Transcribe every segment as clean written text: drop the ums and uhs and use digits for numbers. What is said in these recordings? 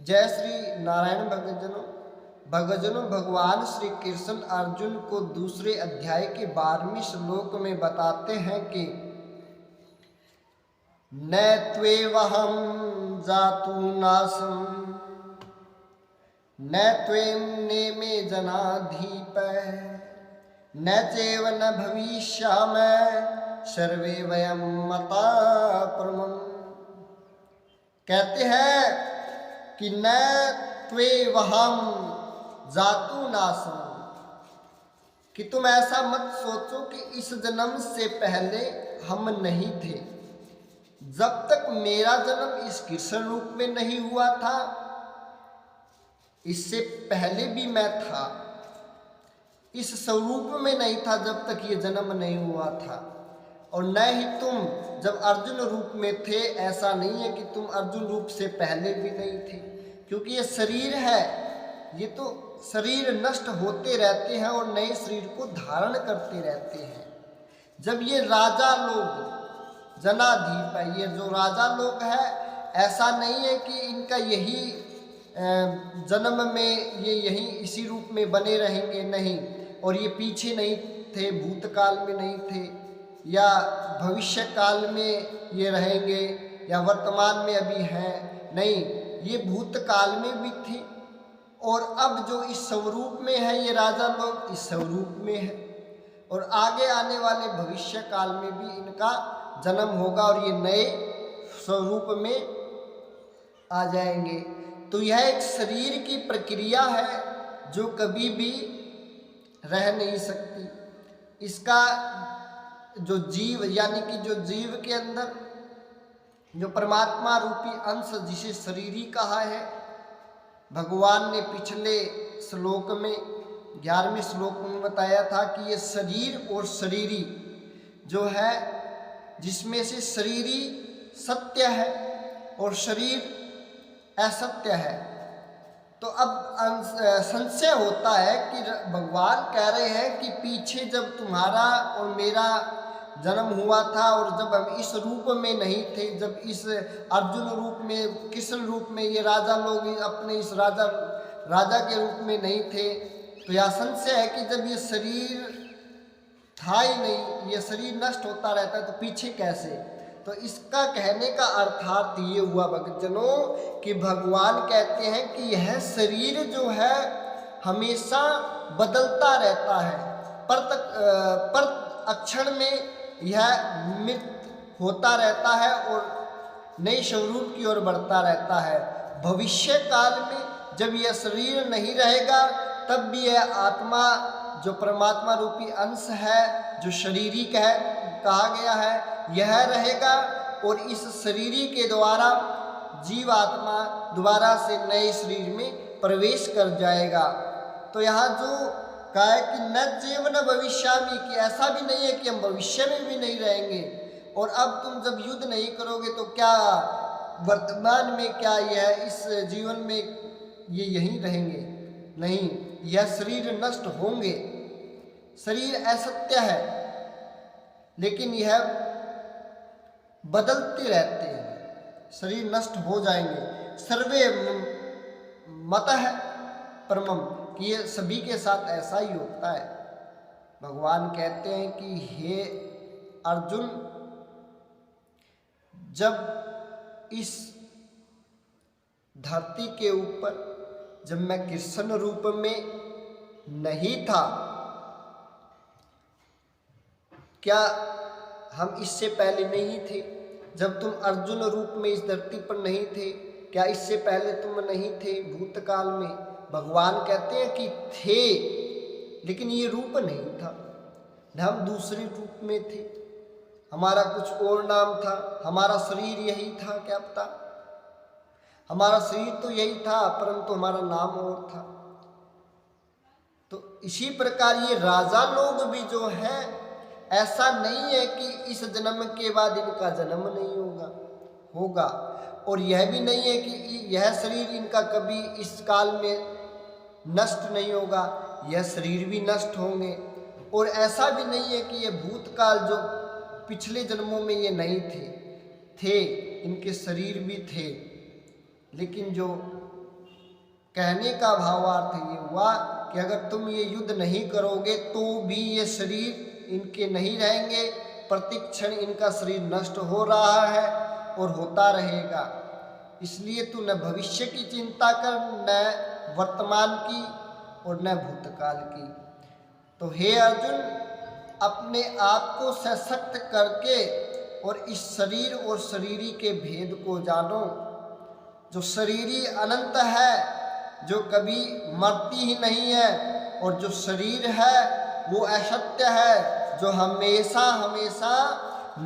जय श्री नारायण भक्तजनों। भक्तजनों, भगवान श्री कृष्ण अर्जुन को दूसरे अध्याय के 12वें श्लोक में बताते हैं कि न त्वेवहं जातु नासं न त्वें नेमे जनाधिपः न चैव न भविष्यामः सर्वे वयं मता परमम्। कहते हैं कि न त्वेवहं जातु नासं, कि तुम ऐसा मत सोचो कि इस जन्म से पहले हम नहीं थे। जब तक मेरा जन्म इस कृष्ण रूप में नहीं हुआ था, इससे पहले भी मैं था, इस स्वरूप में नहीं था जब तक ये जन्म नहीं हुआ था। और न ही तुम जब अर्जुन रूप में थे, ऐसा नहीं है कि तुम अर्जुन रूप से पहले भी नहीं थे, क्योंकि ये शरीर है, ये तो शरीर नष्ट होते रहते हैं और नए शरीर को धारण करते रहते हैं। जब ये राजा लोग जनाधिप है, ये जो राजा लोग है, ऐसा नहीं है कि इनका यही जन्म में ये यही इसी रूप में बने रहेंगे, नहीं। और ये पीछे नहीं थे, भूतकाल में नहीं थे, या भविष्य काल में ये रहेंगे, या वर्तमान में अभी हैं, नहीं। ये भूतकाल में भी थे और अब जो इस स्वरूप में है ये राजा लोग, इस स्वरूप में है, और आगे आने वाले भविष्य काल में भी इनका जन्म होगा और ये नए स्वरूप में आ जाएंगे। तो यह एक शरीर की प्रक्रिया है जो कभी भी रह नहीं सकती। इसका जो जीव, यानी कि जो जीव के अंदर जो परमात्मा रूपी अंश, जिसे शरीरी कहा है, भगवान ने पिछले श्लोक में 11वें श्लोक में बताया था कि ये शरीर और शरीरी जो है, जिसमें से शरीरी सत्य है और शरीर असत्य है। तो अब संशय होता है कि भगवान कह रहे हैं कि पीछे जब तुम्हारा और मेरा जन्म हुआ था और जब हम इस रूप में नहीं थे, जब इस अर्जुन रूप में, कृष्ण रूप में ये राजा लोग अपने इस राजा के रूप में नहीं थे, तो यह संशय है कि जब ये शरीर था ही नहीं, ये शरीर नष्ट होता रहता है, तो पीछे कैसे। तो इसका कहने का अर्थार्थ ये हुआ भक्तजनों कि भगवान कहते हैं कि यह शरीर जो है हमेशा बदलता रहता है, पर अक्षण में यह मृत होता रहता है और नए स्वरूप की ओर बढ़ता रहता है। भविष्य काल में जब यह शरीर नहीं रहेगा, तब भी यह आत्मा जो परमात्मा रूपी अंश है, जो शरीरी कहा गया है, यह रहेगा और इस शरीरी के द्वारा जीव आत्मा दोबारा से नए शरीर में प्रवेश कर जाएगा। तो यहाँ जो कहा है कि न चैव न भविष्यामि, कि ऐसा भी नहीं है कि हम भविष्य में भी नहीं रहेंगे, और अब तुम जब युद्ध नहीं करोगे तो क्या वर्तमान में, क्या यह इस जीवन में ये यहीं रहेंगे? नहीं, यह शरीर नष्ट होंगे। शरीर असत्य है, लेकिन यह बदलते रहते हैं, शरीर नष्ट हो जाएंगे। सर्वे मतः परमम, कि ये सभी के साथ ऐसा ही होता है। भगवान कहते हैं कि हे अर्जुन, जब इस धरती के ऊपर जब मैं कृष्ण रूप में नहीं था, क्या हम इससे पहले नहीं थे? जब तुम अर्जुन रूप में इस धरती पर नहीं थे, क्या इससे पहले तुम नहीं थे भूतकाल में? भगवान कहते हैं कि थे, लेकिन ये रूप नहीं था, हम दूसरे रूप में थे, हमारा कुछ और नाम था, हमारा शरीर यही था, क्या पता, हमारा शरीर तो यही था, परंतु हमारा नाम और था। तो इसी प्रकार ये राजा लोग भी जो है, ऐसा नहीं है कि इस जन्म के बाद इनका जन्म नहीं होगा, और यह भी नहीं है कि यह शरीर इनका कभी इस काल में नष्ट नहीं होगा, यह शरीर भी नष्ट होंगे। और ऐसा भी नहीं है कि यह भूतकाल जो पिछले जन्मों में ये नहीं थे, इनके शरीर भी थे, लेकिन जो कहने का भावार्थ ये हुआ कि अगर तुम ये युद्ध नहीं करोगे तो भी ये शरीर इनके नहीं रहेंगे, प्रतिक्षण इनका शरीर नष्ट हो रहा है और होता रहेगा। इसलिए तू न भविष्य की चिंता कर, न वर्तमान की और न भूतकाल की। तो हे अर्जुन, अपने आप को सशक्त करके और इस शरीर और शरीरी के भेद को जानो। जो शरीरी अनंत है, जो कभी मरती ही नहीं है, और जो शरीर है वो असत्य है, जो हमेशा हमेशा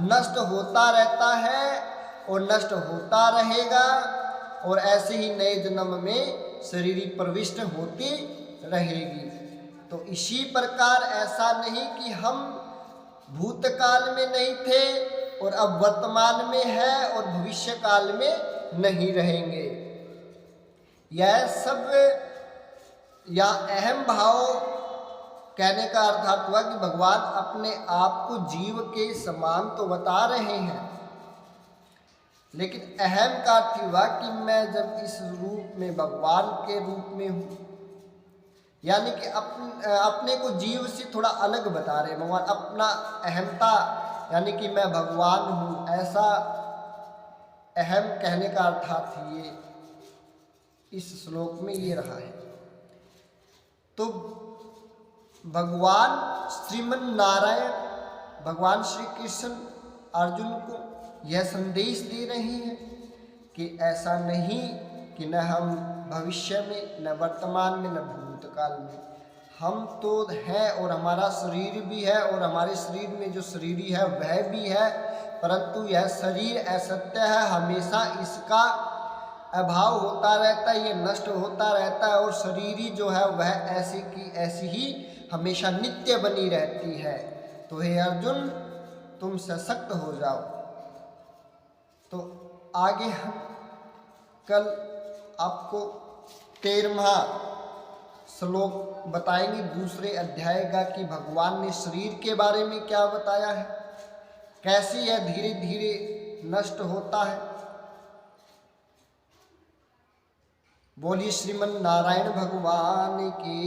नष्ट होता रहता है और नष्ट होता रहेगा, और ऐसे ही नए जन्म में शरीरी प्रविष्ट होती रहेगी। तो इसी प्रकार ऐसा नहीं कि हम भूतकाल में नहीं थे और अब वर्तमान में है और भविष्य काल में नहीं रहेंगे। यह सब या अहम भाव कहने का अर्थात हुआ कि भगवान अपने आप को जीव के समान तो बता रहे हैं, लेकिन अहम का अर्थ हुआ कि मैं जब इस रूप में भगवान के रूप में हूँ, यानी कि अपने को जीव से थोड़ा अलग बता रहे भगवान। अपना अहमता यानी कि मैं भगवान हूँ, ऐसा अहम कहने का अर्थात ये इस श्लोक में ये रहा है। तो भगवान श्रीमन नारायण, भगवान श्री कृष्ण अर्जुन को यह संदेश दे रहे हैं कि ऐसा नहीं कि न हम भविष्य में, न वर्तमान में, न भूतकाल में, हम तो हैं और हमारा शरीर भी है और हमारे शरीर में जो शरीरी है वह भी है, परंतु यह शरीर असत्य है, हमेशा इसका अभाव होता रहता है, ये नष्ट होता रहता है, और शरीरी जो है वह ऐसी की ऐसी ही हमेशा नित्य बनी रहती है। तो हे अर्जुन, तुम सशक्त हो जाओ। तो आगे हम कल आपको 13वां श्लोक बताएंगे दूसरे अध्याय का, कि भगवान ने शरीर के बारे में क्या बताया है, कैसे यह धीरे धीरे नष्ट होता है। बोलिए श्रीमन नारायण भगवान की।